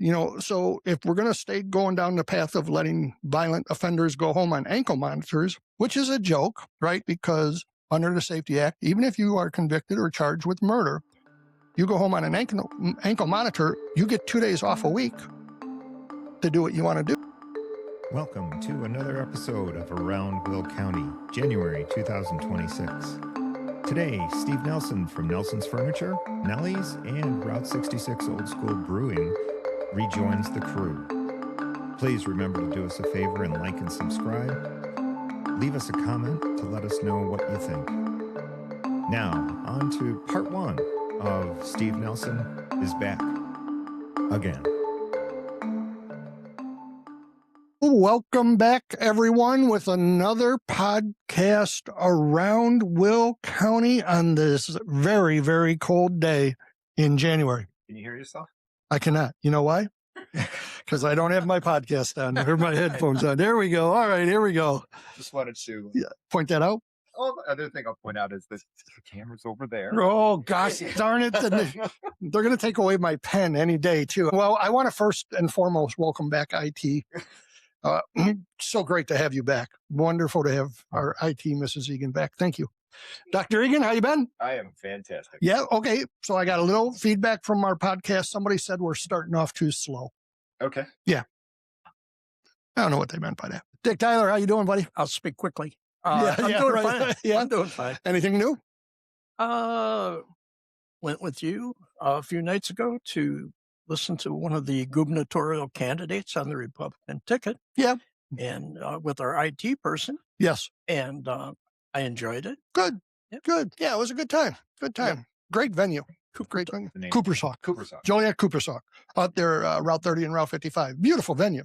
So if we're going to stay going down the path of letting violent offenders go home on ankle monitors, which is a joke, right? Because under the Safety Act, even if you are convicted or charged with murder, you go home on an ankle monitor, you get 2 days off a week to do what you want to do. Welcome to another episode of Around Will County, January 2026. Today, Steve Nelson from Nelson's Furniture, Nellie's, and Route 66 Old School Brewing rejoins the crew. Please remember to do us a favor and like and subscribe. Leave us a comment to let us know what you think. Now, on to part one of Steve Nelson is back again. Welcome back, everyone, with another podcast around Will County on this very, very cold day in January. Can you hear yourself? I cannot. You know why? Because I don't have my podcast on or my headphones on. There we go. All right, here we go. Just wanted to point that out. Oh, the other thing I'll point out is the camera's over there. Oh, gosh, darn it. They're going to take away my pen any day, too. Well, I want to first and foremost welcome back IT. So great to have you back. Wonderful to have our IT Mrs. Egan back. Thank you. Dr. Egan, how you been? I am fantastic. Yeah, okay. So I got a little feedback from our podcast. Somebody said we're starting off too slow. Okay. Yeah. I don't know what they meant by that. Dick Tyler, how you doing, buddy? I'll speak quickly. I'm doing right. fine. Yeah. I'm doing fine. Anything new? Went with you a few nights ago to listen to one of the gubernatorial candidates on the Republican ticket. Yeah. And with our IT person. Yes. And I enjoyed it. Good. Yep. Good. Yeah, it was a good time. Good time. Yep. Great venue. Great venue. Cooper's Hawk. Joliet Cooper's Hawk. Out there, Route 30 and Route 55. Beautiful venue.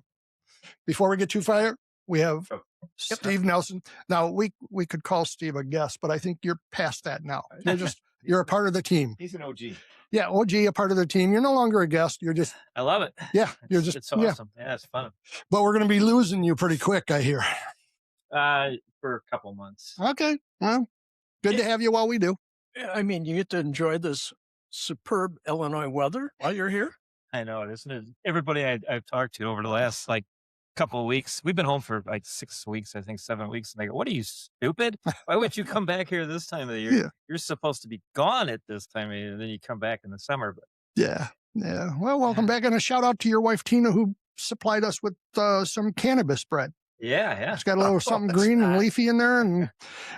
Before we get too far, we have Steve Nelson. Now, we could call Steve a guest, but I think you're past that now. You're a part of the team. He's an OG. Yeah, OG, a part of the team. You're no longer a guest. You're just... I love it. Yeah, it's awesome. Yeah, it's fun. But we're going to be losing you pretty quick, I hear. For a couple months. Okay. Well, good to have you while we do. I mean, you get to enjoy this superb Illinois weather while you're here. I know it, isn't it? Everybody I've talked to over the last couple of weeks, we've been home for 6 weeks, I think 7 weeks. And they go, "What are you, stupid? Why would you come back here this time of the year? Yeah. You're supposed to be gone at this time of year, and then you come back in the summer." But yeah. Well, welcome back, and a shout out to your wife Tina, who supplied us with some cannabis bread. Yeah. It's got a little something green and leafy in there, and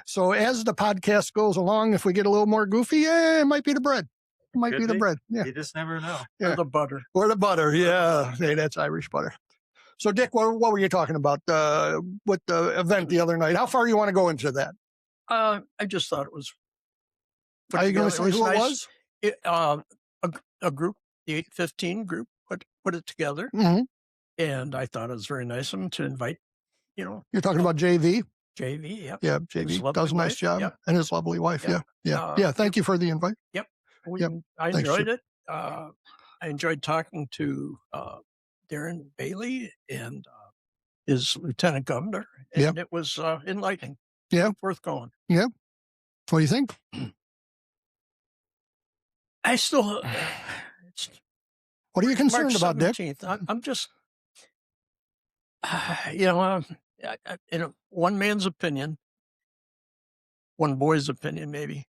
so as the podcast goes along, if we get a little more goofy, it might be the bread. It might be the bread. Yeah. You just never know. Yeah. Or the butter. Or the butter. Yeah. Hey, that's Irish butter. So, Dick, what were you talking about with the event the other night? How far do you want to go into that? I just thought it was. Are you going to say who it was? A group, the 815 group, put it together. Mm-hmm. And I thought it was very nice of them to invite, You're talking about J.B.? J.B., yep. Yeah, J.B. does a nice job. Yep. And his lovely wife, yeah. Thank you for the invite. Yep. Yep. I Thanks, enjoyed it. I enjoyed talking to Darren Bailey and his lieutenant governor. And it was enlightening. Yeah. Worth going. Yeah. What do you think? I still... What are you concerned March about, 17th, Dick? I'm just... in one man's opinion, one boy's opinion, maybe,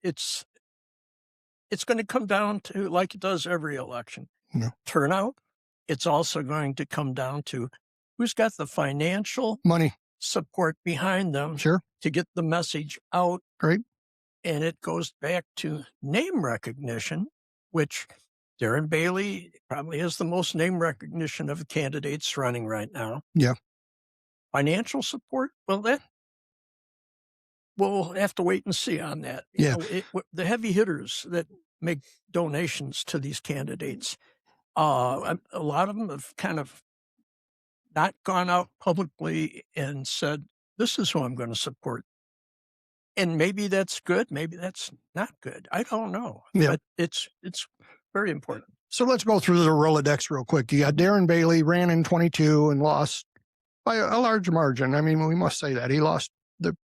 it's going to come down to, like it does every election, turnout. It's also going to come down to who's got the financial money support behind them to get the message out. Great. And it goes back to name recognition, which Darren Bailey probably has the most name recognition of candidates running right now. Yeah. Financial support, well, that we'll have to wait and see on that. The heavy hitters that make donations to these candidates, a lot of them have kind of not gone out publicly and said, "This is who I'm going to support." And maybe that's good. Maybe that's not good. I don't know. Yeah. But it's very important. So let's go through the Rolodex real quick. You got Darren Bailey, ran in 22 and lost by a large margin. I mean, we must say that. He lost the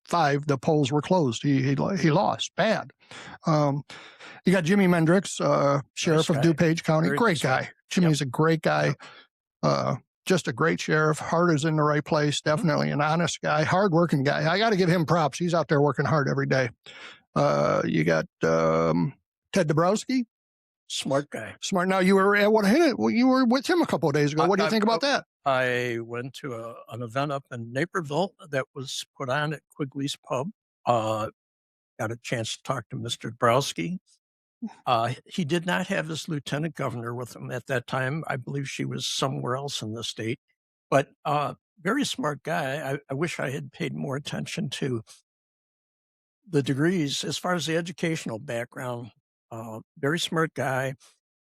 5, the polls were closed. He lost bad. You got Jimmy Mendricks, sheriff of DuPage County. Very Great nice guy. Jimmy's a great guy. Just a great sheriff. Heart is in the right place. Definitely an honest guy, hardworking guy. I got to give him props. He's out there working hard every day. You got Ted Dabrowski. Smart guy. Smart. Now you were at you were with him a couple of days ago. What do you think about that? I went to an event up in Naperville that was put on at Quigley's Pub. Got a chance to talk to Mr. Dabrowski. He did not have his lieutenant governor with him at that time. I believe she was somewhere else in the state, but very smart guy. I wish I had paid more attention to the degrees as far as the educational background. Very smart guy.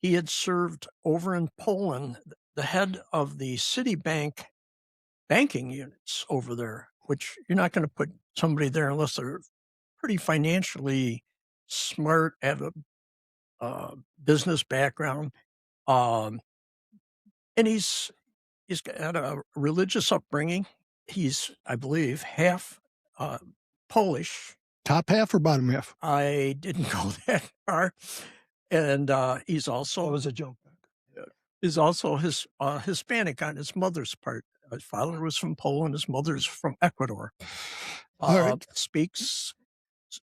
He had served over in Poland, the head of the Citibank banking units over there, which you're not going to put somebody there unless they're pretty financially smart, have a business background. And he's got a religious upbringing. He's, I believe, half Polish. Top half or bottom half? I didn't go that far. And he's also... That was a joke. Is also Hispanic on his mother's part. His father was from Poland. His mother's from Ecuador. All right. Speaks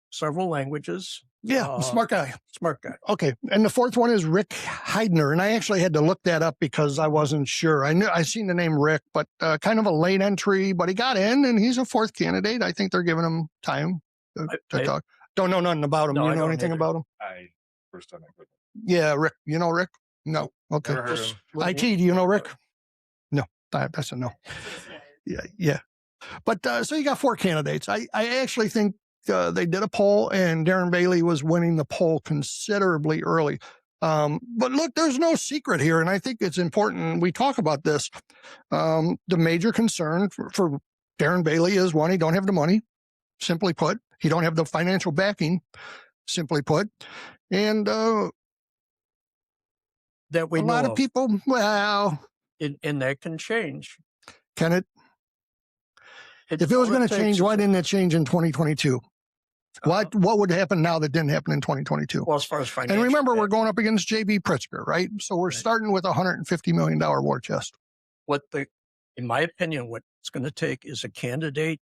several languages. Yeah, smart guy. Smart guy. Okay, and the fourth one is Rick Heidner, and I actually had to look that up because I wasn't sure. I seen the name Rick, but kind of a late entry, but he got in, and he's a fourth candidate. I think they're giving him time to talk. Don't know nothing about him. No, you know anything about him? I first time I heard Yeah, Rick. You know Rick? No. Okay. Never heard of him. IT, do you know Rick? No, that's a no. Yeah. But so you got 4 candidates. I actually think they did a poll, and Darren Bailey was winning the poll considerably early. But look, there's no secret here, and I think it's important we talk about this. The major concern for Darren Bailey is, one, he don't have the money, simply put. He don't have the financial backing, simply put. And that we a know lot of people, well... And that can change. Can it? If it was going to change, why didn't it change in 2022? What would happen now that didn't happen in 2022? Well, as far as financial... And remember, we're going up against J.B. Pritzker, right? So we're starting with a $150 million war chest. In my opinion, what it's going to take is a candidate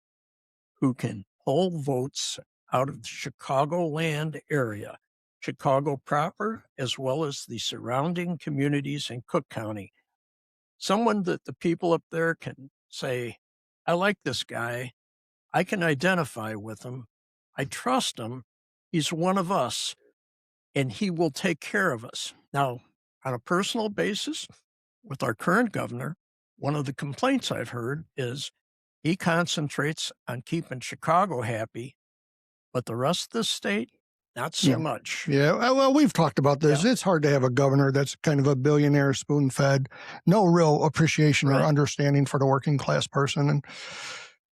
who can pull votes out of the Chicagoland area, Chicago proper, as well as the surrounding communities in Cook County. Someone that the people up there can say, I like this guy. I can identify with him. I trust him. He's one of us, and he will take care of us. Now, on a personal basis, with our current governor, one of the complaints I've heard is he concentrates on keeping Chicago happy, but the rest of the state, not so much. Yeah, well, we've talked about this. Yeah. It's hard to have a governor that's kind of a billionaire, spoon-fed, no real appreciation or understanding for the working class person.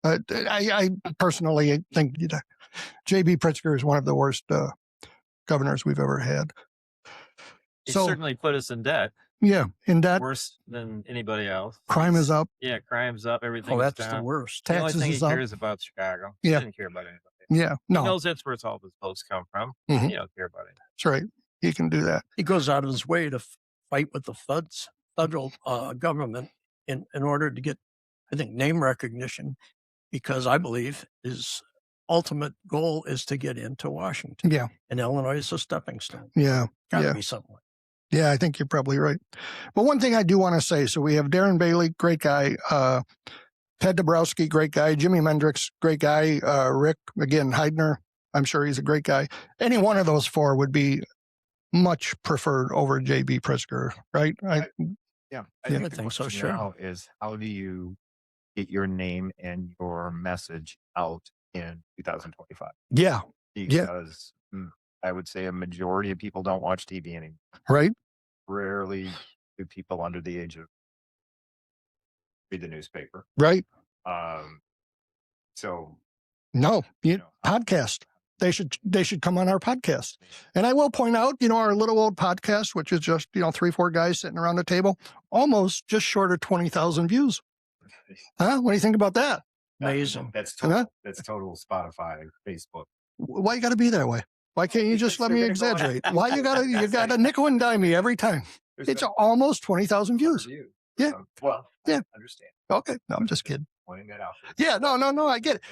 And I personally think J.B. Pritzker is one of the worst governors we've ever had. He certainly put us in debt. Yeah, in debt. Worse than anybody else. Crime is up. Yeah, crime's up. Everything's that's down. The worst. The only Taxes thing is he up. cares about Chicago. Yeah. He didn't care about anybody. Yeah, no. He knows that's where all his votes come from. Mm-hmm. He don't care about it. That's right. He can do that. He goes out of his way to fight with the federal government in order to get, I think, name recognition, because I believe his ultimate goal is to get into Washington. Yeah. And Illinois is a stepping stone. Yeah. Gotta be something. Yeah, I think you're probably right. But one thing I do want to say, so we have Darren Bailey, great guy. Ted Dabrowski, great guy. Jimmy Mendricks, great guy. Rick, again, Heidner, I'm sure he's a great guy. Any one of those 4 would be much preferred over J.B. Pritzker, right? I think the so, question sure. now is, how do you get your name and your message out in 2025? Yeah. Because I would say a majority of people don't watch TV anymore. Right. Rarely do people under the age of read the newspaper. Right. So no, podcast. They should come on our podcast. And I will point out, our little old podcast, which is just, 3-4 guys sitting around the table, almost just short of 20,000 views. Huh? What do you think about that? Amazing. That's Huh? total. That's total Spotify, Facebook. Why you got to be that way? Why can't you just Because let they're me gonna go on. exaggerate? Why you got to nickel and dime me every time? There's It's no almost 20,000 views. review. Yeah. So, well, Yeah. I understand. Okay, no, I'm just kidding. Pointing that out. Yeah, no, I get it.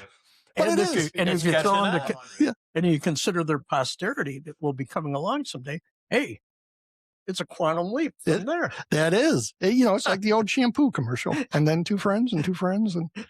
But And it if is. you, and if It's you got throw an into, eye. Yeah. and you consider their posterity that will be coming along someday, hey, it's a quantum leap from there. That is, it's like the old shampoo commercial, and then two friends, and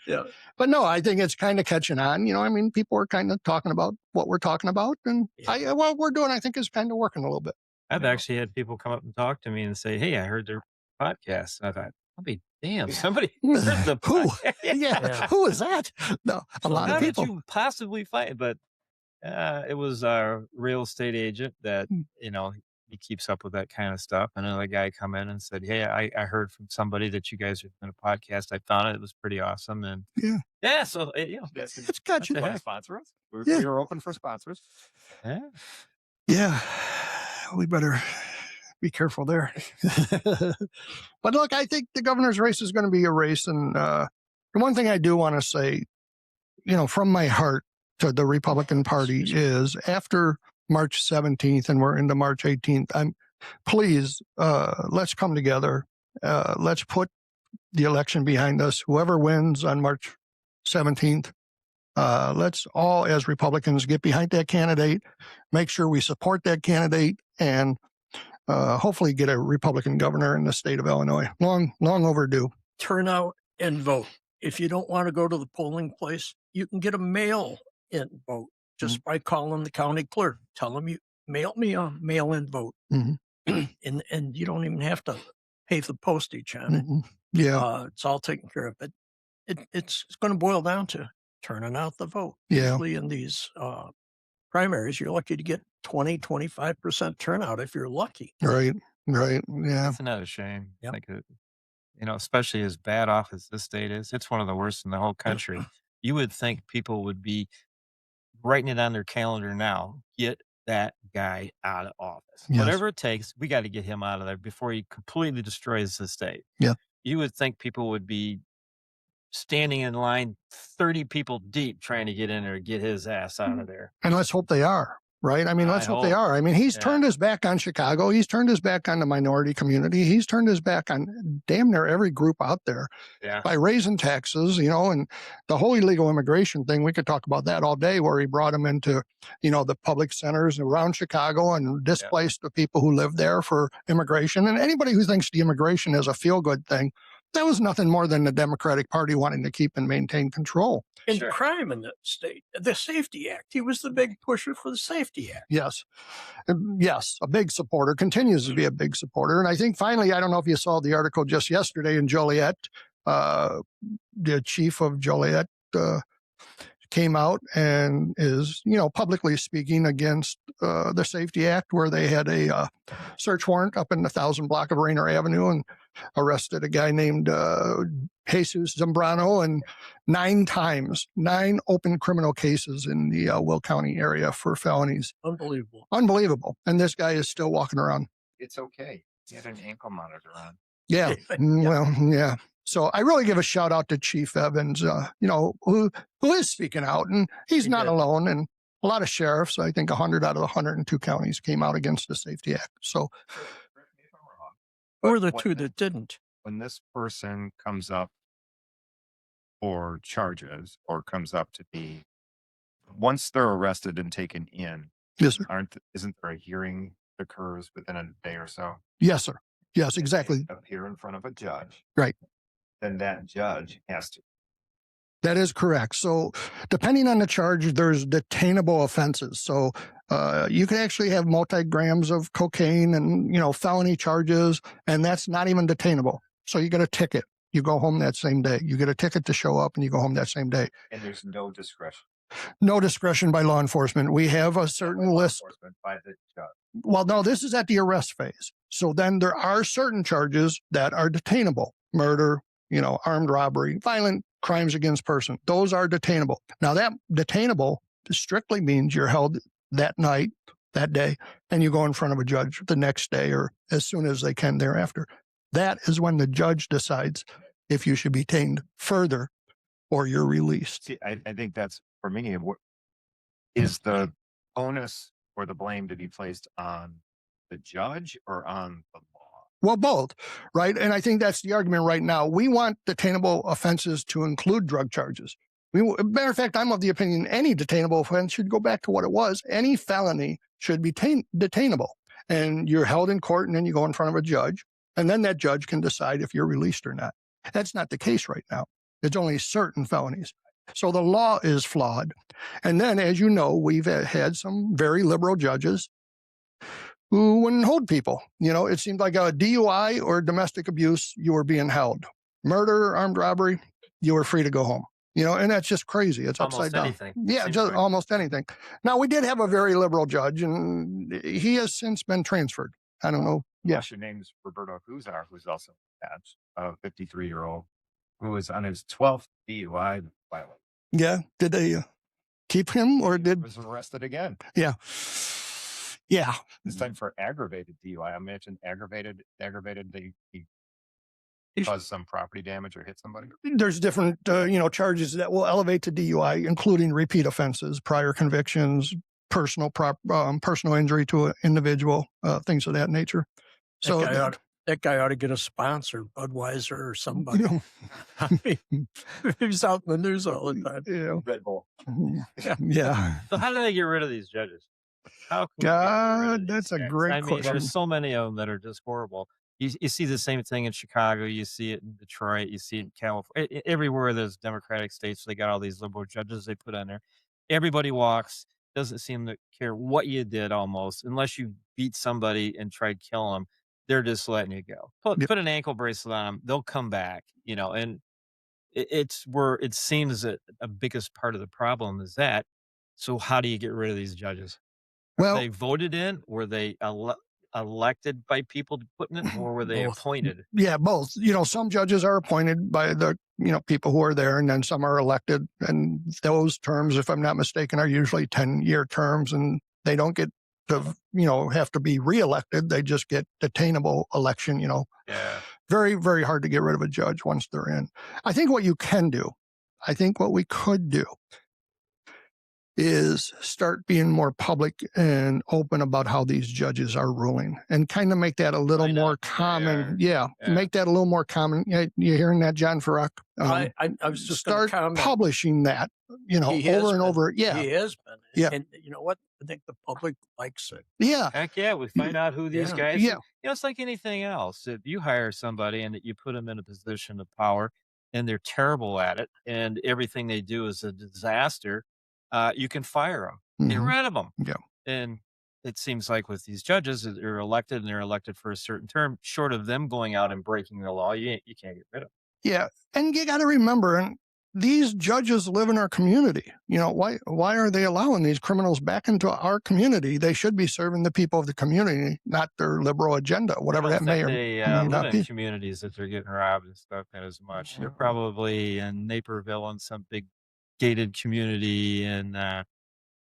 Yeah. But no, I think it's kind of catching on. I mean, people are kind of talking about what we're talking about, and what we're doing, I think, is kind of working a little bit. I've actually had people come up and talk to me and say, "Hey, I heard their podcast." And I thought, "I'll be damned, somebody heard the Who? podcast." Yeah, who is that? No, a lot How of did people. you possibly find? But it was a real estate agent that Hmm. he keeps up with that kind of stuff. And another guy come in and said, "Hey, I heard from somebody that you guys are doing a podcast. I found it was pretty awesome." And Yeah. so It's got you. Yeah. Sponsor us. Yeah. We are open for sponsors. yeah. Yeah, we better be careful there. But look, I think the governor's race is going to be a race. And the one thing I do want to say, from my heart to the Republican Party is after March 17th and we're into March 18th, please, let's come together. Let's put the election behind us. Whoever wins on March 17th, let's all, as Republicans, get behind that candidate, make sure we support that candidate, and hopefully get a Republican governor in the state of Illinois. Long overdue. Turn out and vote. If you don't want to go to the polling place, you can get a mail-in vote just by calling the county clerk. Tell them you mail me a mail-in vote, and you don't even have to pay the postage on it. Yeah, It's all taken care of. But it's going to boil down to turning out the vote. Yeah. Usually in these primaries, you're lucky to get 20-25% turnout if you're lucky. right. Yeah, It's another shame. Yep. Like, especially as bad off as this state is, it's one of the worst in the whole country. You would think people would be writing it on their calendar now. Get that guy out of office. Yes. Whatever it takes, we got to get him out of there before he completely destroys the state. Yeah. You would think people would be standing in line 30 people deep trying to get in there, get his ass out of there. and let's hope they are. Right? I mean, let's hope they are. I mean, he's turned his back on Chicago. He's turned his back on the minority community. He's turned his back on damn near every group out there by raising taxes, and the whole illegal immigration thing. We could talk about that all day, where he brought them into, the public centers around Chicago and displaced the people who live there for immigration. And anybody who thinks the immigration is a feel-good thing, that was nothing more than the Democratic Party wanting to keep and maintain control. And crime in the state, the Safety Act. He was the big pusher for the Safety Act. Yes, a big supporter, continues to be a big supporter. And I think finally, I don't know if you saw the article just yesterday in Joliet, the chief of Joliet came out and is, publicly speaking against the Safety Act, where they had a search warrant up in the 1000 block of Rainer Avenue and arrested a guy named Jesus Zambrano, and 9 open criminal cases in the Will County area for felonies. Unbelievable. And this guy is still walking around. It's okay. He had an ankle monitor on. Yeah. Well, yeah. So I really give a shout out to Chief Evans, who is speaking out, and he's not alone. And a lot of sheriffs, I think 100 out of the 102 counties came out against the Safety Act. So, Correct me if I'm wrong. Or the But two that didn't. when this person comes up for charges or comes up to be, once they're arrested and taken in, yes, sir. Isn't there a hearing that occurs within a day or so? Yes, sir. Yes, And exactly. they appear in front of a judge. Right. Then that judge has to. That is correct. So depending on the charge, there's detainable offenses. So you can actually have multi-grams of cocaine and, felony charges, and that's not even detainable. So you get a ticket. You go home that same day. You get a ticket to show up and you go home that same day. And there's no discretion. No discretion by law enforcement. We have a certain list. By the judge. Well, no, this is at the arrest phase. So then there are certain charges that are detainable. Murder, armed robbery, violent crimes against person. Those are detainable. Now that detainable strictly means you're held that night, that day, and you go in front of a judge the next day or as soon as they can thereafter. That is when the judge decides if you should be detained further or you're released. See, I think that's for me. Is the onus or the blame to be placed on the judge or on the law? Well, both, right? And I think that's the argument right now. We want detainable offenses to include drug charges. Matter of fact, I'm of the opinion any detainable offense should go back to what it was. Any felony should be detainable. And you're held in court, and then you go in front of a judge, and then that judge can decide if you're released or not. That's not the case right now. It's only certain felonies. So the law is flawed. And then, as you know, we've had some very liberal judges who wouldn't hold people. It seemed like a DUI or domestic abuse, you were being held. Murder, armed robbery, you were free to go home. And that's just crazy. It's upside down. Anything. Yeah, just almost anything. Now, we did have a very liberal judge, and he has since been transferred. I don't know. Yeah. Your name's Roberto Huzar, who's also a 53-year-old who was on his 12th DUI violation. Yeah. Did they keep him or did? He was arrested again. Yeah. Yeah. This time for aggravated DUI. I mentioned aggravated. He caused some property damage or hit somebody. There's different, charges that will elevate to DUI, including repeat offenses, prior convictions, personal injury to an individual, things of that nature. So that guy ought to get a sponsor, Budweiser or somebody. I mean, he's out in the news all the time. Red Bull. Yeah. So how do they get rid of these judges? God, that's a great question. There's so many of them that are just horrible. You see the same thing in Chicago. You see it in Detroit. You see it in California. Everywhere there's Democratic states, they got all these liberal judges they put on there. Everybody walks. Doesn't seem to care what you did almost, unless you beat somebody and tried to kill them. They're just letting you go. Put an ankle bracelet on them. They'll come back, and it's where it seems that a biggest part of the problem is that. So how do you get rid of these judges? Well, they voted in? Were they elected by people to put in it, or were they appointed? Yeah, both. Some judges are appointed by the people who are there, and then some are elected. And those terms, if I'm not mistaken, are usually 10-year terms, and they don't get to have to be reelected. They just get detainable election. Yeah. Very, very hard to get rid of a judge once they're in. I think what we could do is start being more public and open about how these judges are ruling, and kind of make that a little more common. Yeah, make that a little more common. You hearing that, John Farrak? I was just start publishing that, over and over. Yeah, he has been. Yeah, and you know what? I think the public likes it. Yeah, heck yeah, we find out who these guys. Yeah, it's like anything else. If you hire somebody and you put them in a position of power, and they're terrible at it, and everything they do is a disaster. You can fire them, get rid of them. Yeah. And it seems like with these judges, they're elected and they're elected for a certain term. Short of them going out and breaking the law, you can't get rid of them. Yeah. And you got to remember, and these judges live in our community. Why are they allowing these criminals back into our community? They should be serving the people of the community, not their liberal agenda, whatever that may or may not be. Communities that they're getting robbed and stuff as much. They're probably in Naperville in some big gated community, and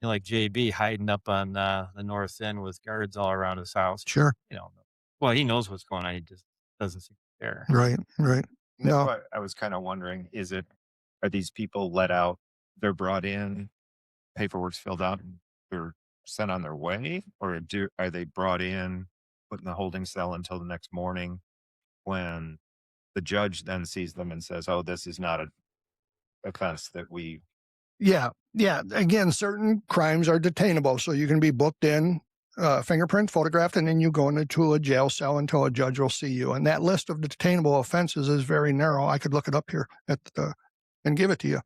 like J.B. hiding up on the north end with guards all around his house. Sure. Well, he knows what's going on. He just doesn't seem to care. Right. No, I was kind of wondering: are these people let out? They're brought in, paperwork's filled out, and they're sent on their way, or are they brought in, put in the holding cell until the next morning, when the judge then sees them and says, "Oh, this is not a offense that we." Yeah. Again, certain crimes are detainable, so you can be booked in, fingerprint, photographed, and then you go into a jail cell until a judge will see you. And that list of detainable offenses is very narrow. I could look it up here and give it to you.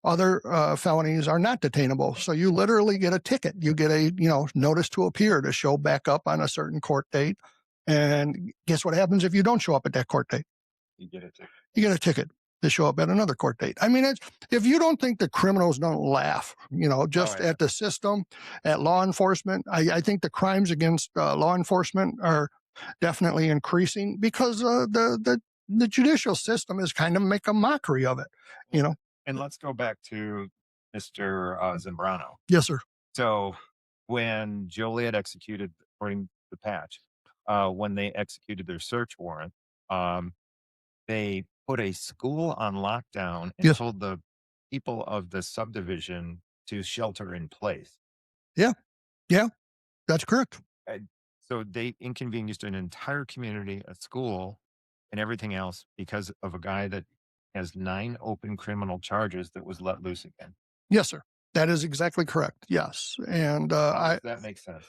Other felonies are not detainable, so you literally get a ticket. You get a notice to appear to show back up on a certain court date. And guess what happens if you don't show up at that court date? You get a ticket. You get a ticket to show up at another court date. I mean, if you don't think the criminals don't laugh, at the system, at law enforcement, I think the crimes against law enforcement are definitely increasing because the judicial system is kind of make a mockery of it, And let's go back to Mr. Zambrano. Yes, sir. So when Joliet executed, according to the patch, when they executed their search warrant, they put a school on lockdown and told the people of the subdivision to shelter in place. Yeah, that's correct. So they inconvenienced an entire community, a school, and everything else because of a guy that has 9 open criminal charges that was let loose again. Yes, sir. That is exactly correct. Yes. And How does that make sense?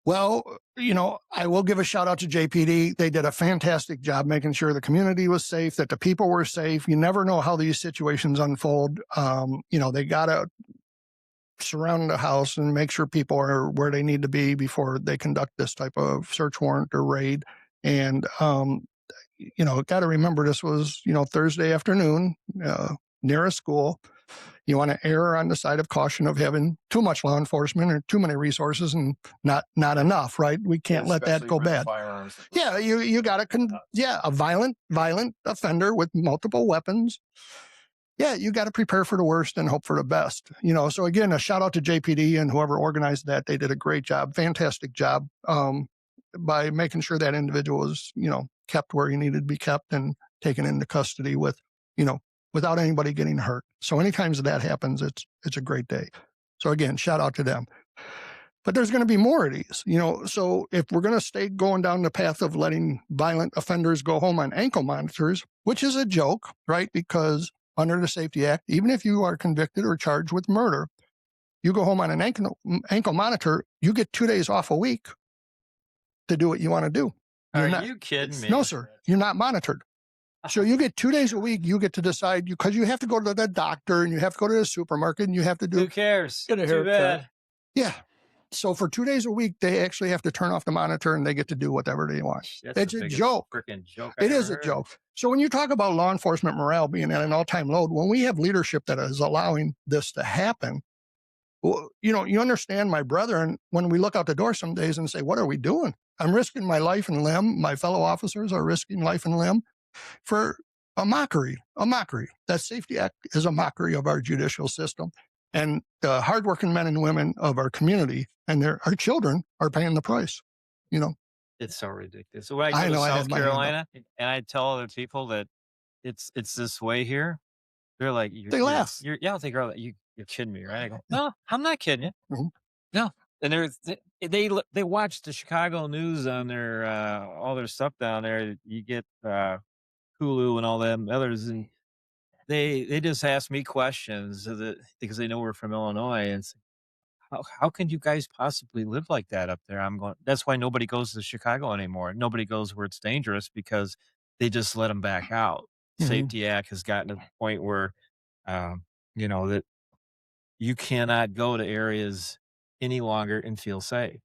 well, I will give a shout out to JPD. They did a fantastic job making sure the community was safe, that the people were safe. You never know how these situations unfold. They got to surround the house and make sure people are where they need to be before they conduct this type of search warrant or raid. And, got to remember this was, Thursday afternoon near a school. You want to err on the side of caution of having too much law enforcement or too many resources and not enough, right? We can't let that go bad. Firearms. Yeah, you got to, a violent offender with multiple weapons. Yeah, you got to prepare for the worst and hope for the best. So again, a shout out to JPD and whoever organized that. They did a great job, fantastic job by making sure that individual was, kept where he needed to be kept and taken into custody without anybody getting hurt. So anytime that happens, it's a great day. So again, shout out to them. But there's going to be more of these, so if we're going to stay going down the path of letting violent offenders go home on ankle monitors, which is a joke, right? Because under the Safety Act, even if you are convicted or charged with murder, you go home on an ankle monitor, you get 2 days off a week to do what you want to do. Are you kidding me? No, sir. You're not monitored. So you get 2 days a week. You get to decide because you have to go to the doctor and you have to go to the supermarket and you have to do. Who cares? Get a Too haircut. bad. Yeah. So for 2 days a week, they actually have to turn off the monitor and they get to do whatever they want. That's It's a joke. Freaking joke. It is a joke. So when you talk about law enforcement morale being at an all-time low, when we have leadership that is allowing this to happen, well, you understand my brethren, when we look out the door some days and say, what are we doing? I'm risking my life and limb. My fellow officers are risking life and limb for a mockery. That Safety Act is a mockery of our judicial system. And the hardworking men and women of our community and our children are paying the price, It's so ridiculous. So when I go to South Carolina and I tell other people that it's this way here, they're like, they laugh. You're kidding me, right? I go, no, I'm not kidding you. Mm-hmm. No. And they watch the Chicago news on their all their stuff down there. You get Hulu and all them others, and they just ask me questions because they know we're from Illinois, and say, how can you guys possibly live like that up there? I'm going. That's why nobody goes to Chicago anymore. Nobody goes where it's dangerous because they just let them back out. Mm-hmm. Safety Act has gotten to the point where, that you cannot go to areas any longer and feel safe.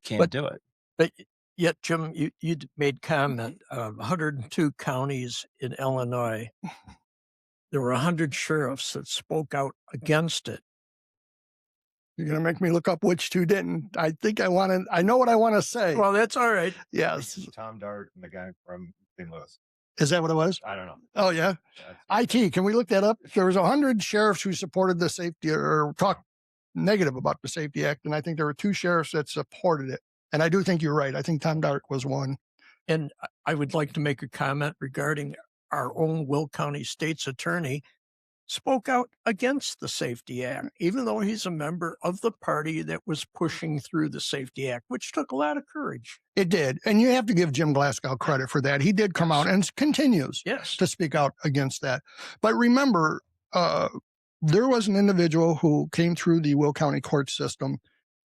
Can't do it. But yet, Jim, you made comment 102 counties in Illinois. There were 100 sheriffs that spoke out against it. You're going to make me look up which two didn't. I know what I want to say. Well, that's all right. Yes. Tom Dart and the guy from St. Louis. Is that what it was? I don't know. Oh, yeah. IT, can we look that up? There was 100 sheriffs who supported the safety or talked negative about the Safety Act. And I think there were 2 sheriffs that supported it. And I do think you're right. I think Tom Dart was one. And I would like to make a comment regarding our own Will County State's attorney spoke out against the Safety Act, even though he's a member of the party that was pushing through the Safety Act, which took a lot of courage. It did. And you have to give Jim Glasgow credit for that. He did come out and continues to speak out against that. But remember, there was an individual who came through the Will County court system,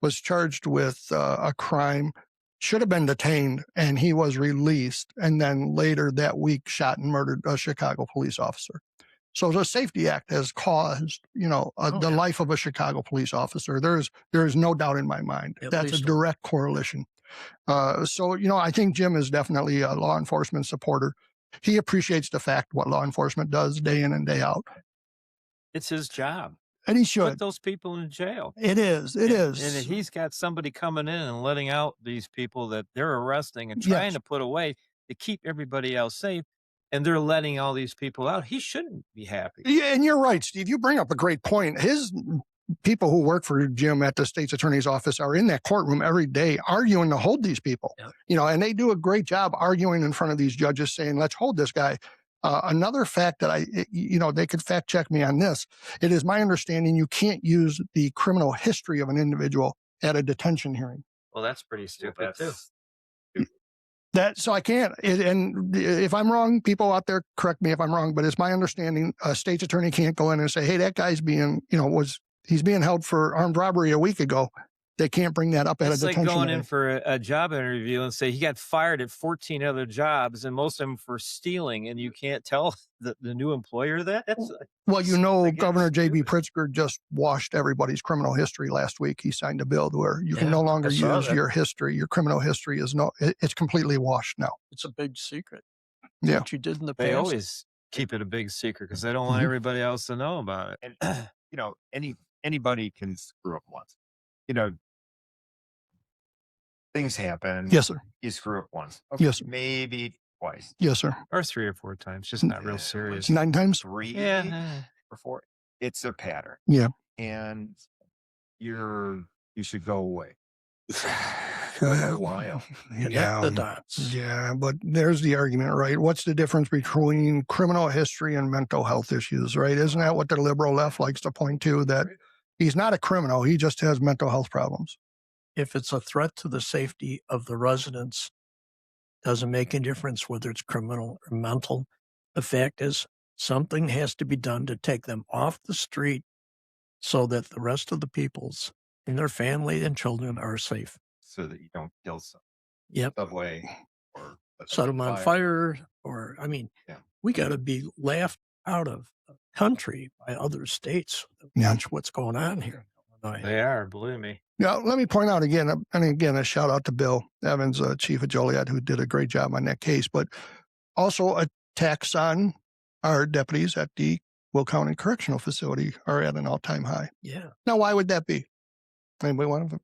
was charged with a crime, should have been detained, and he was released. And then later that week shot and murdered a Chicago police officer. So the Safety Act has caused, the life of a Chicago police officer. There is no doubt in my mind. That's a direct correlation. So I think Jim is definitely a law enforcement supporter. He appreciates the fact what law enforcement does day in and day out. It's his job. And he should. Put those people in jail. It is. It is. And he's got somebody coming in and letting out these people that they're arresting and trying to put away to keep everybody else safe. And they're letting all these people out. He shouldn't be happy. Yeah, and you're right, Steve. You bring up a great point. His people who work for Jim at the state's attorney's office are in that courtroom every day arguing to hold these people. And they do a great job arguing in front of these judges saying, let's hold this guy. Another fact that they could fact check me on this. It is my understanding you can't use the criminal history of an individual at a detention hearing. Well, that's pretty stupid too. So I can't. And if I'm wrong, people out there correct me if I'm wrong. But it's my understanding a state's attorney can't go in and say, "Hey, that guy's being, he's being held for armed robbery a week ago." They can't bring that up at a detention hearing. It's like going in for a job interview and say he got fired at 14 other jobs and most of them for stealing, and you can't tell the new employer that? Well, Governor J.B. Pritzker just washed everybody's criminal history last week. He signed a bill where you can no longer use your history. Your criminal history it's completely washed now. It's a big secret. Yeah. What you did in the past. They always keep it a big secret because they don't want everybody else to know about it. And, anybody can screw up once. Things happen. Yes, sir. You screw up once. Okay, yes, sir. Maybe twice. Yes, sir. Or 3 or 4 times. Just not real serious. 9 times? 3 or 4. It's a pattern. Yeah. And you should go away. A while. Connect the dots. Yeah, but there's the argument, right? What's the difference between criminal history and mental health issues, right? Isn't that what the liberal left likes to point to? That he's not a criminal. He just has mental health problems. If it's a threat to the safety of the residents, doesn't make any difference whether it's criminal or mental. The fact is, something has to be done to take them off the street so that the rest of the peoples and their family and children are safe. So that you don't kill some subway or set them on fire. We got to be laughed out of the country by other states. Watch what's going on here. They are, believe me. Yeah, let me point out again, a shout out to Bill Evans, chief of Joliet, who did a great job on that case, but also attacks on our deputies at the Will County Correctional Facility are at an all-time high. Yeah. Now, why would that be? Anybody want to?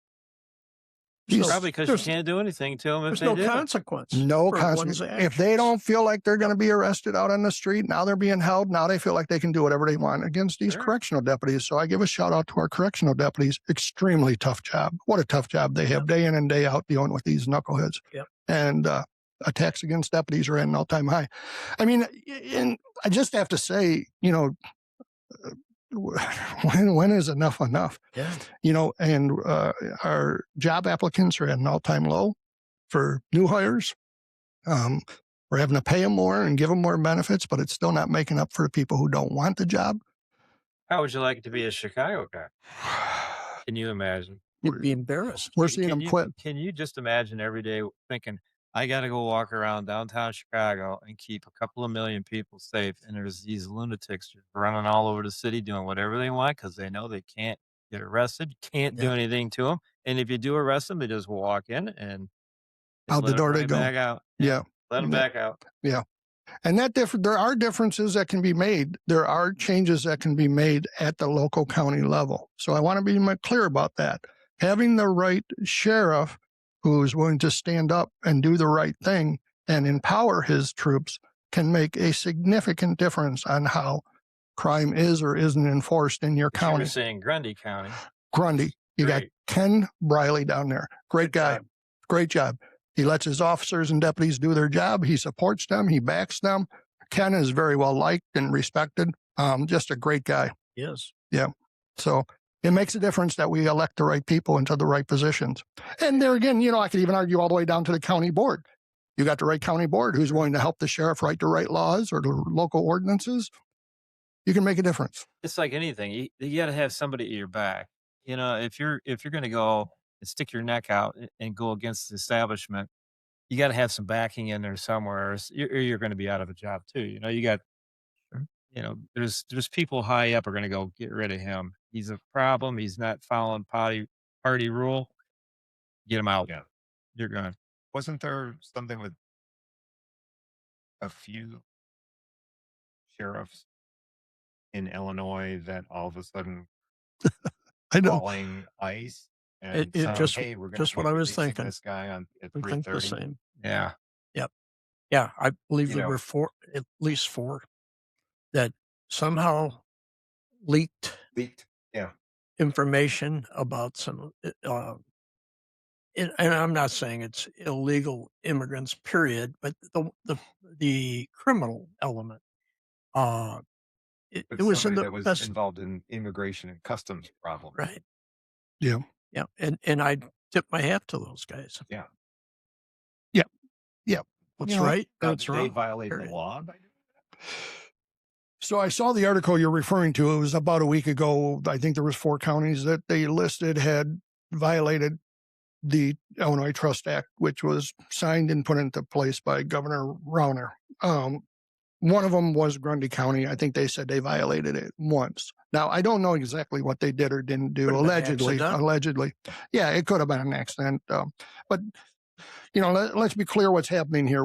Probably because you can't do anything to them. There's no consequence. No consequence. If they don't feel like they're going to be arrested out on the street, now they're being held. Now they feel like they can do whatever they want against these correctional deputies. So I give a shout out to our correctional deputies. Extremely tough job. What a tough job they have day in and day out dealing with these knuckleheads. Yep. And attacks against deputies are at an all-time high. I mean, and I just have to say, when is enough enough? Yeah. And our job applicants are at an all-time low for new hires. We're having to pay them more and give them more benefits, but it's still not making up for the people who don't want the job. How would you like it to be a Chicago guy? Can you imagine? You'd be embarrassed. We're seeing them quit. Can you just imagine every day thinking, I got to go walk around downtown Chicago and keep a couple of million people safe. And there's these lunatics just running all over the city doing whatever they want because they know they can't get arrested, can't do anything to them. And if you do arrest them, they just walk in and out the door they go. Back out. Yeah. Let them back out. Yeah. And there are differences that can be made. There are changes that can be made at the local county level. So I want to be clear about that. Having the right sheriff who's willing to stand up and do the right thing and empower his troops can make a significant difference on how crime is or isn't enforced in your county. You're saying Grundy County. Grundy. You got Ken Briley down there. Great guy. Great job. He lets his officers and deputies do their job. He supports them. He backs them. Ken is very well liked and respected. Just a great guy. Yes. Yeah. So it makes a difference that we elect the right people into the right positions. And there again, I could even argue all the way down to the county board. You got the right county board who's willing to help the sheriff write the right laws or the local ordinances. You can make a difference. It's like anything. You got to have somebody at your back. If you're going to go and stick your neck out and go against the establishment, you got to have some backing in there somewhere, or you're going to be out of a job too. You got, there's people high up are going to go get rid of him. He's a problem. He's not following party rule. Get him out. Yeah. You're gone. Wasn't there something with a few sheriffs in Illinois that all of a sudden I know. falling ice? And It we're just what I was thinking. This guy at I think the 3:30. same. Yeah. Yep. Yeah, I believe there were at least four that somehow leaked information about some, and I'm not saying it's illegal immigrants, period, but the criminal element It But was in somebody the that was best, involved in immigration and customs problems. right. Yeah. Yeah. And I tip my hat to those guys. Yeah. Yeah. Yeah. What's You know, right or Now, what's did they wrong. violate the Period. law by doing So I saw the article you're referring to. It was about a week ago. I think there was 4 counties that they listed had violated the Illinois Trust Act, which was signed and put into place by Governor Rauner. One of them was Grundy County. I think they said they violated it once. Now, I don't know exactly what they did or didn't do. Could have been Allegedly. accidental. Yeah, it could have been an accident. But, let's be clear what's happening here.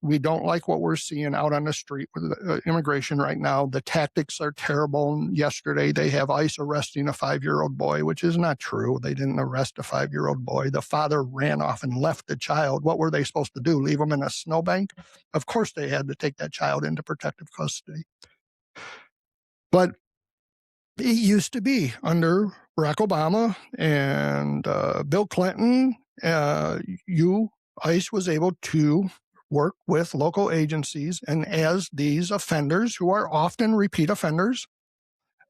We don't like what we're seeing out on the street with immigration right now. The tactics are terrible. Yesterday, they have ICE arresting a 5-year-old boy, which is not true. They didn't arrest a 5-year-old boy. The father ran off and left the child. What were they supposed to do? Leave him in a snowbank? Of course, they had to take that child into protective custody. But it used to be under Barack Obama and Bill Clinton, ICE was able to work with local agencies, and as these offenders, who are often repeat offenders,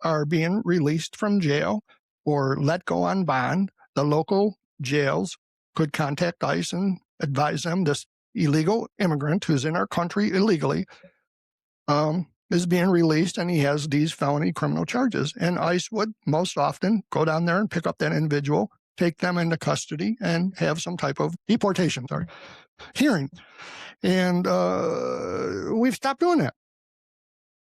are being released from jail or let go on bond, the local jails could contact ICE and advise them this illegal immigrant who's in our country illegally is being released, and he has these felony criminal charges. And ICE would most often go down there and pick up that individual, take them into custody, and have some type of deportation hearing. And we've stopped doing that.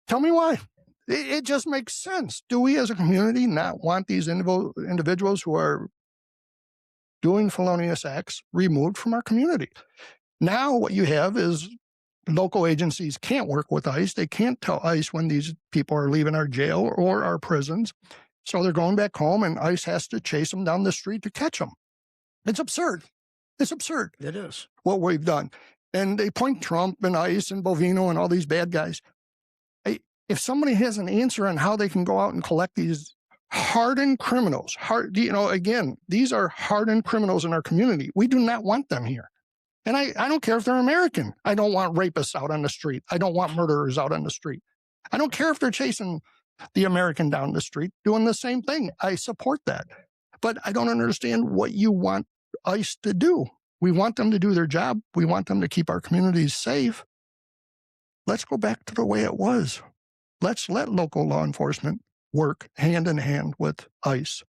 Tell me why. It just makes sense. Do we as a community not want these individuals who are doing felonious acts removed from our community? Now what you have is local agencies can't work with ICE. They can't tell ICE when these people are leaving our jail or our prisons. So they're going back home, and ICE has to chase them down the street to catch them. It's absurd. It's absurd. It is. What we've done. And they point Trump and ICE and Bovino and all these bad guys. If somebody has an answer on how they can go out and collect these hardened criminals, again, these are hardened criminals in our community. We do not want them here. And I don't care if they're American. I don't want rapists out on the street. I don't want murderers out on the street. I don't care if they're chasing the American down the street, doing the same thing. I support that. But I don't understand what you want ICE to do. We want them to do their job. We want them to keep our communities safe. Let's go back to the way it was. Let's let local law enforcement work hand in hand with ICE.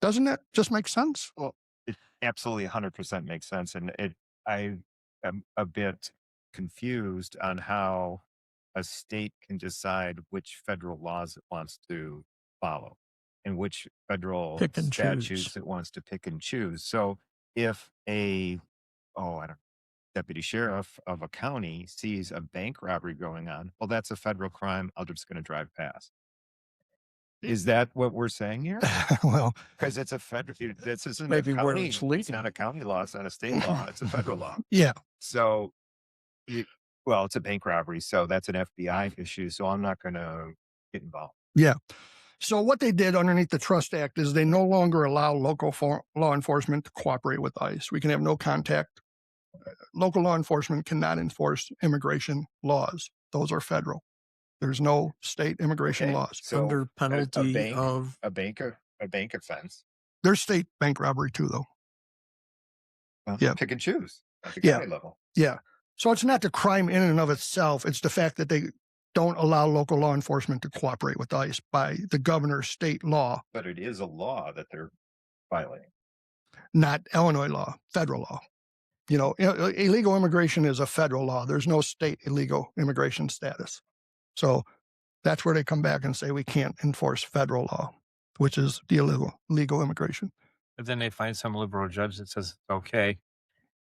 Doesn't that just make sense? Well, it absolutely 100% makes sense. And I am a bit confused on how a state can decide which federal laws it wants to follow and which federal Pick and statutes choose. it wants to pick and choose. So if deputy sheriff of a county sees a bank robbery going on, well, that's a federal crime. I'm just going to drive past. Is that what we're saying here? Well, Because it's a federal. This isn't Maybe a where county. it's It's leading. not a county law. It's not a state law. It's a federal law. yeah. So, it's a bank robbery. So that's an FBI issue. So I'm not going to get involved. Yeah. So what they did underneath the Trust Act is they no longer allow local law enforcement to cooperate with ICE. We can have no contact. Local law enforcement cannot enforce immigration laws. Those are federal. There's no state immigration Okay. laws. So Under penalty bank- of a bank offense. There's state bank robbery too, though. Well, Yeah. pick and choose at the Yeah. county level. Yeah. So it's not the crime in and of itself. It's the fact that they don't allow local law enforcement to cooperate with ICE by the governor's state law, But it is a law that they're violating. not Illinois law, federal law. Illegal immigration is a federal law. There's no state illegal immigration status. So that's where they come back and say we can't enforce federal law, which is the illegal immigration. But then they find some liberal judge that says it's okay,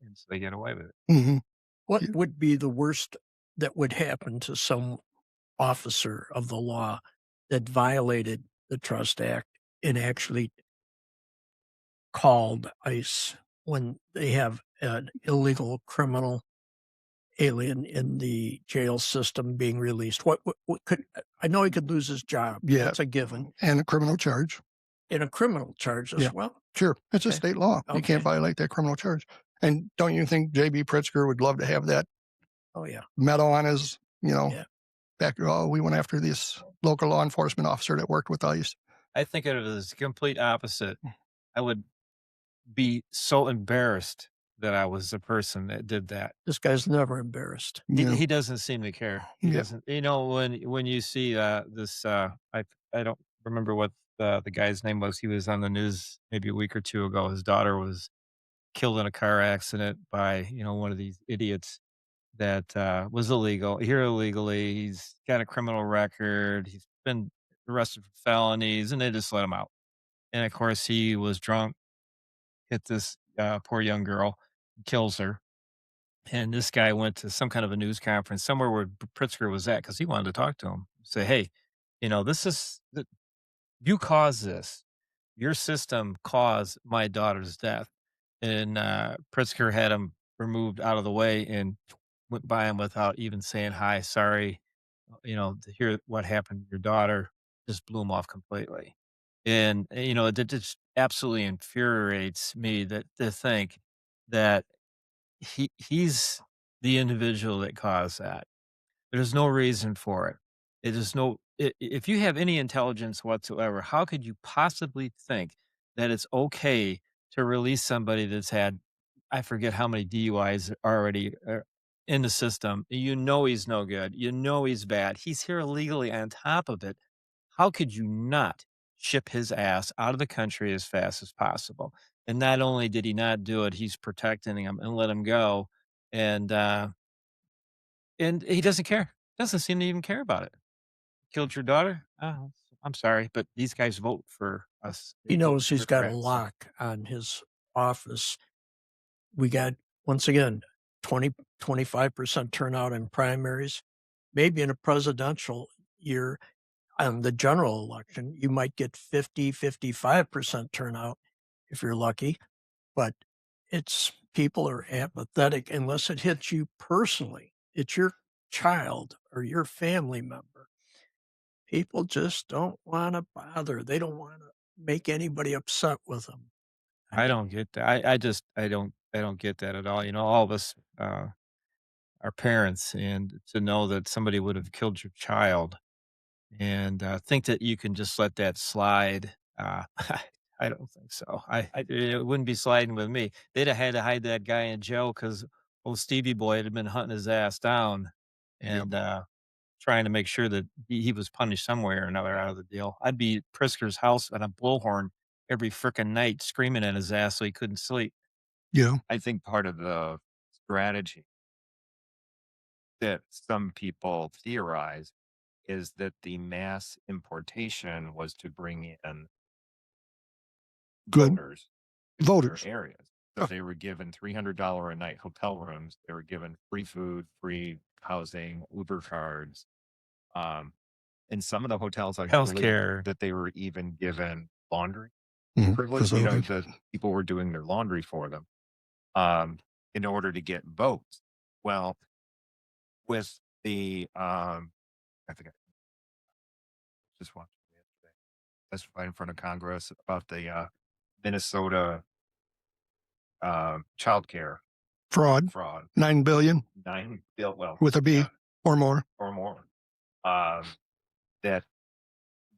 and so they get away with it. Mm-hmm. what would be the worst that would happen to some officer of the law that violated the Trust Act and actually called ICE when they have an illegal criminal alien in the jail system being released? What could, I know he could lose his job. Yeah. That's a given. And a criminal charge. And a criminal charge as Yeah. well. Sure. It's a Okay. state law. You Okay. can't violate that criminal charge. And don't you think J.B. Pritzker would love to have that Oh, yeah. medal on his, Yeah. back, we went after this local law enforcement officer that worked with ICE. I think it is the complete opposite. I would be so embarrassed that I was the person that did that. This guy's never embarrassed. He doesn't seem to care. He Yeah. doesn't. When you see this, I don't remember what the guy's name was. He was on the news maybe a week or two ago. His daughter was killed in a car accident by one of these idiots that was illegal here illegally. He's got a criminal record. He's been arrested for felonies, and they just let him out. And of course, he was drunk, hit this poor young girl, kills her. And this guy went to some kind of a news conference somewhere where Pritzker was at because he wanted to talk to him. Say, hey, you caused this. Your system caused my daughter's death. And Pritzker had him removed out of the way and went by him without even saying hi, sorry. To hear what happened to your daughter just blew him off completely. And it just absolutely infuriates me that to think that he's the individual that caused that. There's no reason for it. It is no if you have any intelligence whatsoever, how could you possibly think that it's okay to release somebody that's had I forget how many DUIs already in the system? You know he's no good. You know he's bad. He's here illegally on top of it. How could you not ship his ass out of the country as fast as possible? And not only did he not do it, he's protecting him and let him go. And he doesn't care. Doesn't seem to even care about it. Killed your daughter? Oh, I'm sorry, but these guys vote for us. He knows he's got a Democrats. lock on his office. We got, once again, 25% turnout in primaries. Maybe in a presidential year, on the general election, you might get 55% turnout if you're lucky. But people are apathetic unless it hits you personally. It's your child or your family member. People just don't want to bother. They don't want to make anybody upset with them. I don't get that. I don't get that at all. All of us are parents, and to know that somebody would have killed your child and think that you can just let that slide. I don't think so. It wouldn't be sliding with me. They'd have had to hide that guy in jail because old Stevie Boy had been hunting his ass down and trying to make sure that he was punished some way or another out of the deal. I'd be at Pritzker's house on a blowhorn every frickin' night screaming at his ass so he couldn't sleep. Yeah. I think part of the strategy that some people theorize is that the mass importation was to bring in Good voters voters. their areas. So they were given $300 a night hotel rooms. They were given free food, free housing, Uber cards. And some of the hotels, I believe Healthcare. that they were even given laundry Mhm. privilege. Facilities. The people were doing their laundry for them in order to get votes. Well, with the I think I just watched it yesterday. Testified in front of Congress about the Minnesota child care Fraud. fraud. 9 billion 9 bill, well, with a B yeah, or more. or more. That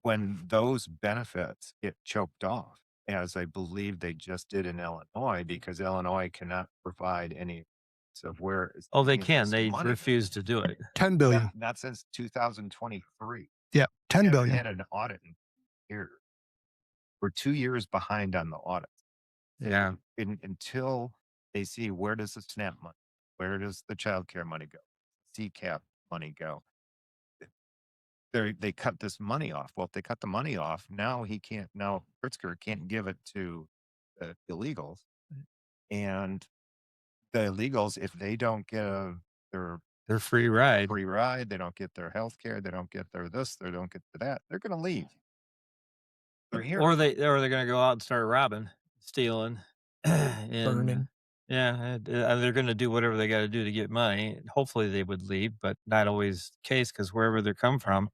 when those benefits get choked off, as I believe they just did in Illinois, because Illinois cannot provide any of where. Oh, they any of can. this They money- refuse to do it. 10 billion. Not since 2023. Yeah. 10 Haven't billion. had an audit in years. We're 2 years behind on the audit. Yeah. Until they see where does the SNAP money, where does the child care money go, CCAP money go. They cut this money off. Well, if they cut the money off, now Pritzker can't give it to the illegals. And the illegals, if they don't get their free ride, they don't get their health care, they don't get their this, they don't get that, they're going to leave. They're here. or they're going to go out and start robbing, stealing, and Burning. they're going to do whatever they got to do to get money. Hopefully, they would leave, but not always the case because wherever they come from,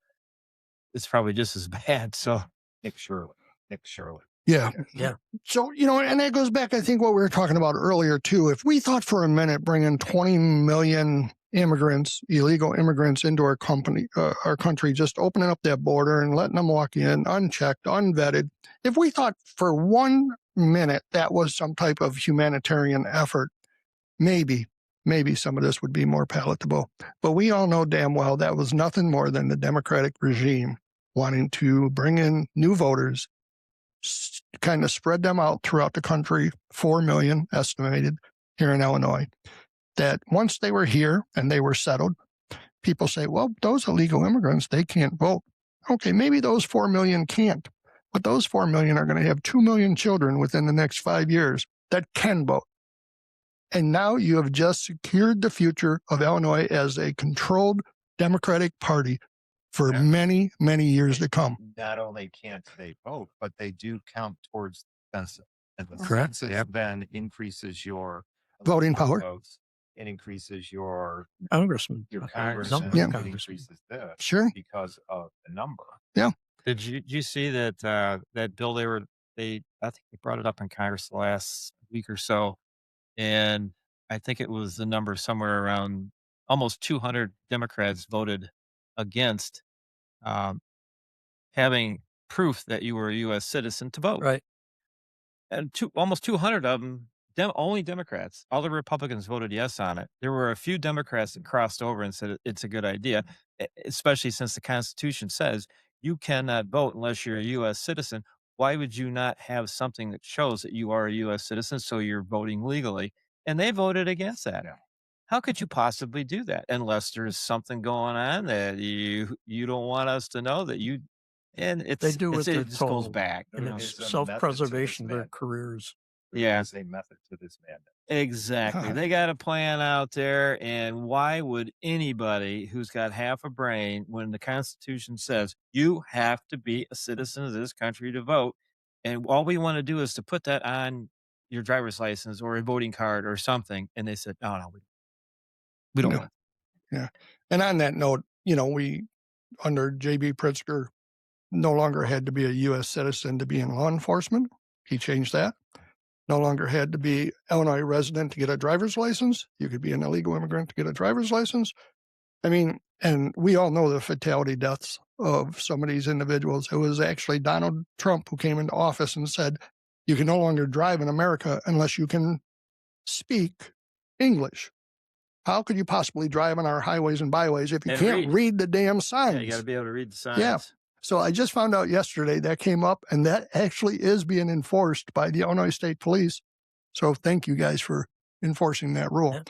it's probably just as bad. So Nick Shirley. Yeah. Yeah. So, and that goes back, I think, what we were talking about earlier, too. If we thought for a minute bringing 20 million immigrants, illegal immigrants into our country, just opening up that border and letting them walk in unchecked, unvetted. If we thought for 1 minute that was some type of humanitarian effort, maybe some of this would be more palatable. But we all know damn well that was nothing more than the Democratic regime wanting to bring in new voters, kind of spread them out throughout the country, 4 million estimated here in Illinois, that once they were here and they were settled, people say, well, those illegal immigrants, they can't vote. Okay, maybe those 4 million can't, but those 4 million are going to have 2 million children within the next 5 years that can vote. And now you have just secured the future of Illinois as a controlled Democratic Party for many, many years to come. Not only can't they vote, but they do count towards census. And the Correct. census then increases your Voting power. votes. It increases your Congressman. congressman. Yeah. It increases this Sure. because of the number. Did you see that that bill I think they brought it up in Congress the last week or so, and I think it was the number somewhere around almost 200 Democrats voted against having proof that you were a U.S. citizen to vote. Right. And almost 200 of them, only Democrats. All the Republicans voted yes on it. There were a few Democrats that crossed over and said it's a good idea, especially since the Constitution says you cannot vote unless you're a U.S. citizen. Why would you not have something that shows that you are a U.S. citizen so you're voting legally? And they voted against that. Yeah. How could you possibly do that unless there's something going on that you don't want us to know that you? And They do what they're it just goes told. back. And you know? it's There's a self-preservation of method to their this careers. Yeah. There's a method to this madness. Exactly. They got a plan out there. And why would anybody who's got half a brain, when the Constitution says you have to be a citizen of this country to vote, and all we want to do is to put that on your driver's license or a voting card or something, and they said, no, we don't No. want it. Yeah. And on that note, we, under J.B. Pritzker, no longer had to be a U.S. citizen to be in law enforcement. He changed that. No longer had to be Illinois resident to get a driver's license. You could be an illegal immigrant to get a driver's license. I mean, and we all know the fatality deaths of some of these individuals. It was actually Donald Trump who came into office and said, you can no longer drive in America unless you can speak English. How could you possibly drive on our highways and byways if you And can't read the damn signs? Yeah, you got to be able to read the signs. Yeah. So I just found out yesterday that came up, and that actually is being enforced by the Illinois State Police. So thank you guys for enforcing that rule. Yeah.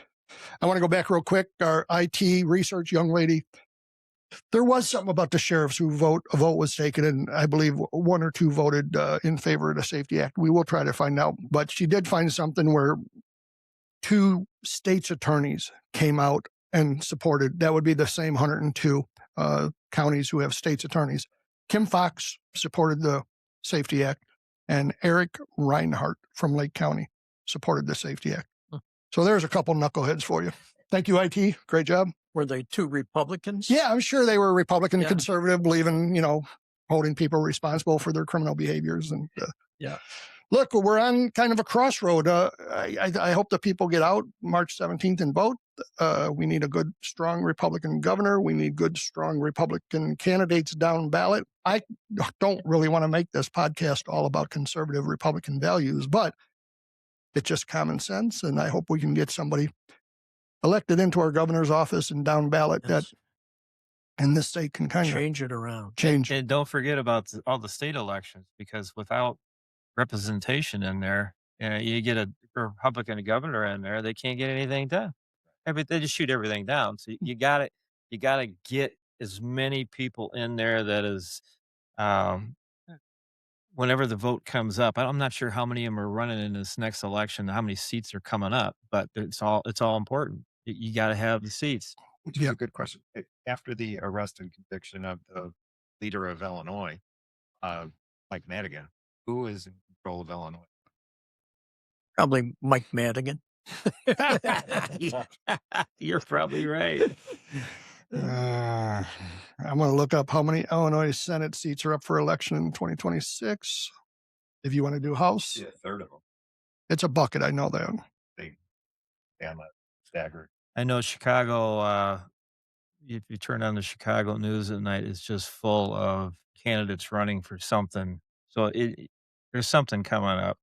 I want to go back real quick. Our IT research young lady, there was something about the sheriffs who a vote was taken, and I believe 1 or 2 voted in favor of the Safety Act. We will try to find out, but she did find something where 2 state's attorneys came out and supported. That would be the same 102 counties who have state's attorneys. Kim Fox supported the Safety Act, and Eric Reinhart from Lake County supported the Safety Act. So there's a couple knuckleheads for you. Thank you, IT. Great job. Were they 2 Republicans? Yeah, I'm sure they were Republican, Yeah. conservative, believing, holding people responsible for their criminal behaviors. And Yeah. Look, we're on kind of a crossroad. I hope the people get out March 17th and vote. We need a good, strong Republican governor. We need good, strong Republican candidates down ballot. I don't really want to make this podcast all about conservative Republican values, but it's just common sense. And I hope we can get somebody elected into our governor's office and down ballot that in this state can kind of Change it around. change. And don't forget about all the state elections, because without representation in there, you get a Republican governor in there, they can't get anything done. They just shoot everything down. So you got to get as many people in there that is, whenever the vote comes up. I'm not sure how many of them are running in this next election, how many seats are coming up, but it's all important. You got to have the seats. Which is a good question. After the arrest and conviction of the leader of Illinois, Mike Madigan, who is in control of Illinois? Probably Mike Madigan. You're probably right. I'm going to look up how many Illinois Senate seats are up for election in 2026. If you want to do House, Yeah, a third of them. it's a bucket. I know that. They damn it, staggered. I know Chicago, if you turn on the Chicago news at night, it's just full of candidates running for something. So there's something coming up.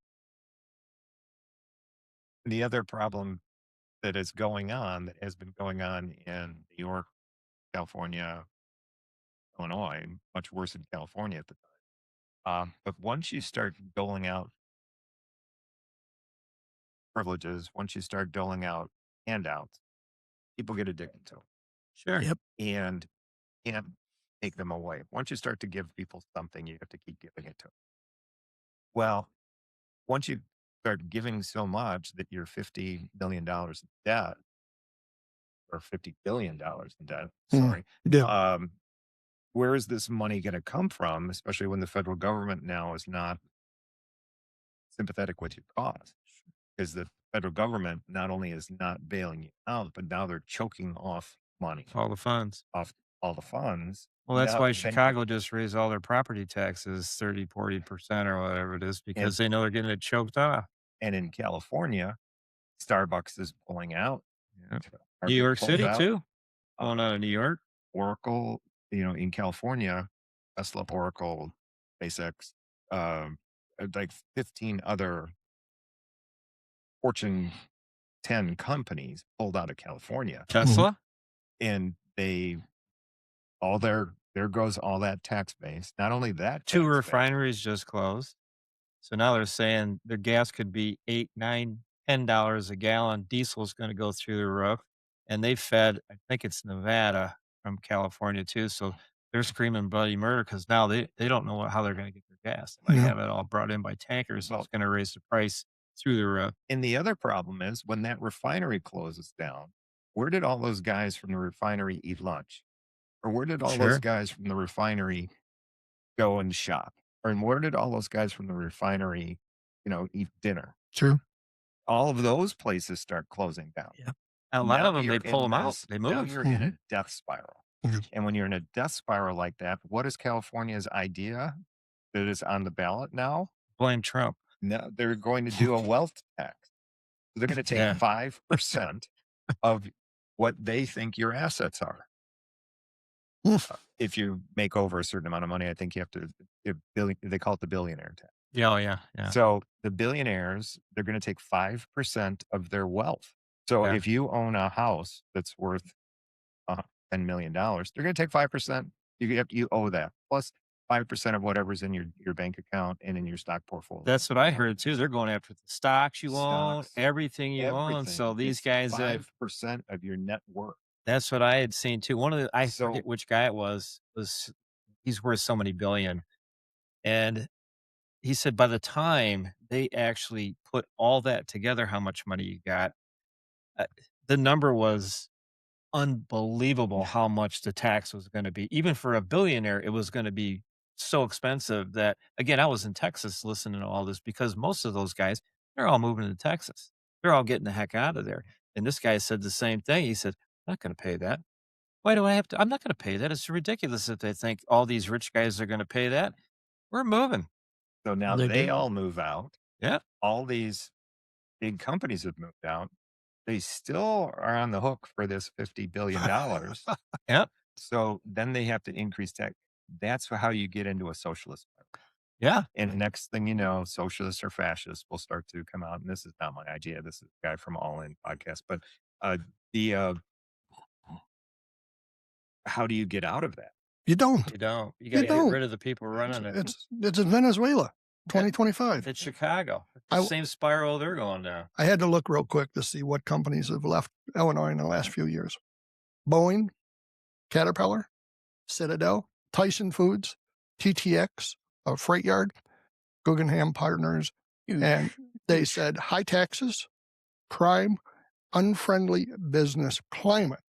The other problem that is going on, that has been going on in New York, California, Illinois, much worse in California at the time. But once you start doling out privileges, once you start doling out handouts, people get addicted to them Sure. Yep. and can't take them away. Once you start to give people something, you have to keep giving it to them. Well, once you start giving so much that you're $50 million in debt or $50 billion in debt, sorry, Yeah. where is this money going to come from, especially when the federal government now is not sympathetic with your cause? Because the federal government not only is not bailing you out, but now they're choking off money, All the funds. off all the funds. Well, that's Now, why then, Chicago just raised all their property taxes 30, 40% or whatever it is, because they know they're getting it choked off. and in California, Starbucks is pulling out. Yeah. New Target York pulled City, out. too. Going out of New York. Oracle, in California, Tesla, Oracle, SpaceX, like 15 other Fortune 10 companies pulled out of California, Tesla. and there goes all that tax base. Not only that, 2 tax base, refineries just closed. So now they're saying their gas could be $8, $9, $10 a gallon. Diesel's going to go through the roof. And they fed, I think it's Nevada from California too. So they're screaming bloody murder because now they don't know how they're going to get their gas. They might Yeah. have it all brought in by tankers. So Well, it's going to raise the price through the roof. and the other problem is when that refinery closes down, where did all those guys from the refinery eat lunch? Or where did all those Sure. guys from the refinery go and shop? Or where did all those guys from the refinery, eat dinner? True. All of those places start closing down. Yeah. A lot Now of them, you're they pull in them out. this- They Now move. you're in a death spiral. Mhm. And when you're in a death spiral like that, what is California's idea that is on the ballot now? Blame Trump. Now they're going to do a wealth tax. They're going to take Yeah. 5% of what they think your assets are. If you make over a certain amount of money, I think you have to, they call it the billionaire tax. Yeah, oh, yeah. So the billionaires, they're going to take 5% of their wealth. So Yeah. if you own a house that's worth $10 million, they're going to take 5%. You owe that plus 5% of whatever's in your bank account and in your stock portfolio. That's what I heard too. They're going after the stocks you own, Stocks, everything you own. everything. So these It's guys, 5% of your net worth. that's what I had seen too. One of the, I So- forget which guy it was he's worth so many billion. And he said by the time they actually put all that together, how much money you got, the number was unbelievable how much the tax was going to be. Even for a billionaire, it was going to be so expensive that, again, I was in Texas listening to all this because most of those guys, they're all moving to Texas. They're all getting the heck out of there. And this guy said the same thing. He said, I'm not going to pay that. Why do I have to? I'm not going to pay that. It's ridiculous if they think all these rich guys are going to pay that. We're moving. So now They they do. all move out. Yeah. All these big companies have moved out. They still are on the hook for this $50 billion. Yep. So then they have to increase tax. That's how you get into a socialist. Yeah. And the next thing you know, socialists or fascists will start to come out. And this is not my idea. This is a guy from All In podcast. But how do you get out of that? You don't. You don't. You got to get don't. rid of the people running it. It's in Venezuela, 2025. It's Chicago. It's I- the same spiral they're going down. I had to look real quick to see what companies have left Illinois in the last few years. Boeing, Caterpillar, Citadel, Tyson Foods, TTX, Freight Yard, Guggenheim Partners, and they said high taxes, crime, unfriendly business climate.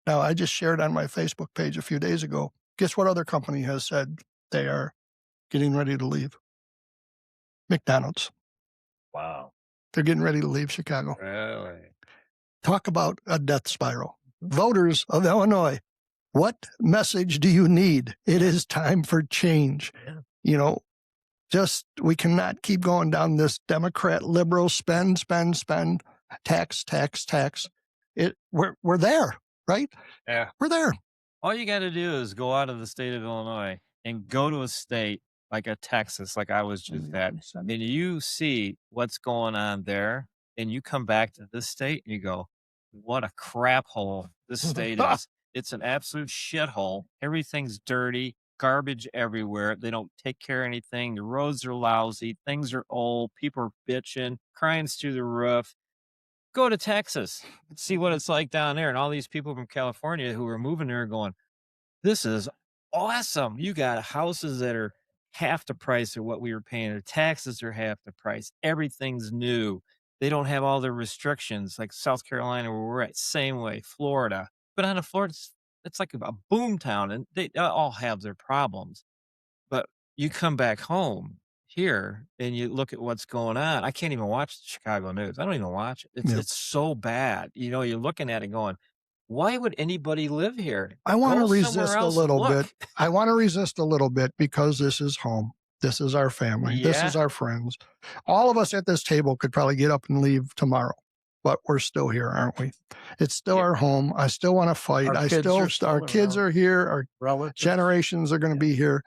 Now, I just shared on my Facebook page a few days ago. Guess what other company has said they are getting ready to leave? McDonald's. Wow. They're getting ready to leave Chicago. Really? Talk about a death spiral. Voters of Illinois, what message do you need? It is time for change. Yeah. We cannot keep going down this Democrat liberal spend, tax. we're there, right? Yeah. We're there. All you got to do is go out of the state of Illinois and go to a state like a Texas, like I was just at, and you see what's going on there, and you come back to this state and you go, what a crap hole this state is. It's an absolute shithole. Everything's dirty, garbage everywhere. They don't take care of anything. The roads are lousy. Things are old. People are bitching, crying through the roof. Go to Texas, see what it's like down there. And all these people from California who are moving there are going, this is awesome. You got houses that are half the price of what we were paying. Their taxes are half the price. Everything's new. They don't have all the restrictions like South Carolina where we're at. Same way, Florida. But on a Florida, it's like a boom town, and they all have their problems. But you come back home here and you look at what's going on. I can't even watch the Chicago news. I don't even watch it. It's so bad. You know, you're looking at it going, why would anybody live here? I want to Go resist somewhere a else and little look. bit. I want to resist a little bit because this is home. This is our family. This Yeah. is our friends. All of us at this table could probably get up and leave tomorrow, but we're still here, aren't we? It's still our home. I still want to fight. Our kids are Our kids are here. Our relatives. generations are going to be here.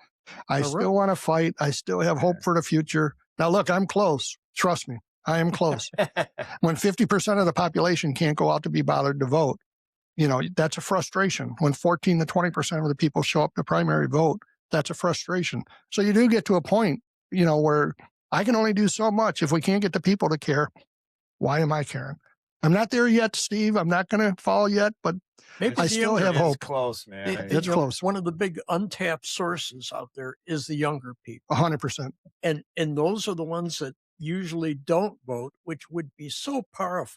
I still want to fight. I still have hope for the future. Now, look, I'm close. Trust me, I am close. When 50% of the population can't go out to be bothered to vote, you know, that's a frustration. When 14 to 20% of the people show up to primary vote, that's a frustration. So you do get to a point, you know, where I can only do so much. If we can't get the people to care, why am I caring? I'm not there yet, Steve. I'm not going to fall yet, but Maybe I the still younger- have It's hope. close, man. It's you know, close. One of the big untapped sources out there is the younger people. 100%. And those are the ones that usually don't vote, which would be so powerful